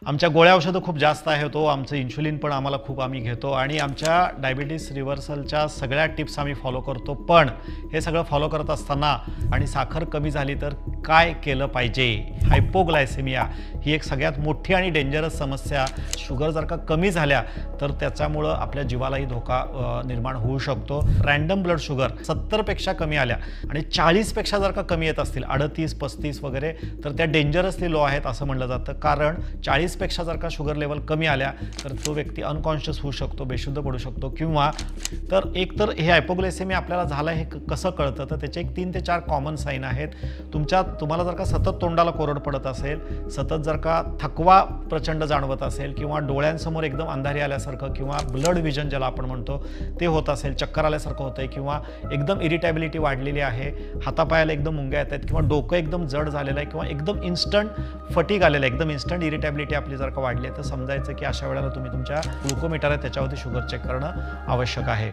आमच्या गोळ्या औषधं खूप जास्त आहेत हो. आमचं इन्शुलिन पण आम्हाला खूप आम्ही घेतो आणि आमच्या डायबिटीस रिव्हर्सलच्या सगळ्या टिप्स आम्ही फॉलो करतो. पण हे सगळं फॉलो करत असताना आणि साखर कमी झाली तर काय केलं पाहिजे? हायपोग्लायसेमिया ही एक सगळ्यात मोठी आणि डेंजरस समस्या. शुगर जर का कमी झाल्या तर त्याच्यामुळं आपल्या जीवालाही धोका निर्माण होऊ शकतो. रँडम ब्लड शुगर 70पेक्षा कमी आल्या आणि 40पेक्षा जर का कमी येत असतील 38-35 वगैरे तर त्या डेंजरसली लो आहेत असं म्हणलं जातं. कारण 40पेक्षा जर का शुगर लेवल कमी आल्या तर तो व्यक्ती अनकॉन्शियस होऊ शकतो, बेशुद्ध पडू शकतो. किंवा तर एक तर हे हायपोग्लायसेमिया आपल्याला झालं हे कसं कळतं? तर त्याचे एक 3 ते 4 कॉमन साईन आहेत. तुम्हाला जर का सतत तोंडाला कोरड पडत असेल, सतत जर का थकवा प्रचंड जाणवत असेल किंवा डोळ्यांसमोर एकदम अंधारी आल्यासारखं किंवा ब्लड विजन ज्याला आपण म्हणतो ते होत असेल, चक्कर आल्यासारखं होतंय किंवा एकदम इरिटेबिलिटी वाढलेली आहे, हातापायाला एकदम मुंग्या येत आहेत किंवा डोकं एकदम जड झालेलं आहे किंवा एकदम इन्स्टंट फटीग आलेलं आहे, एकदम इन्स्टंट इरिटेबिलिटी आपली जर का वाढली आहे तर समजायचं की अशा वेळेला तुम्ही तुमच्या ग्लुकोमीटर आहे त्याच्यावरती शुगर चेक करणं आवश्यक आहे.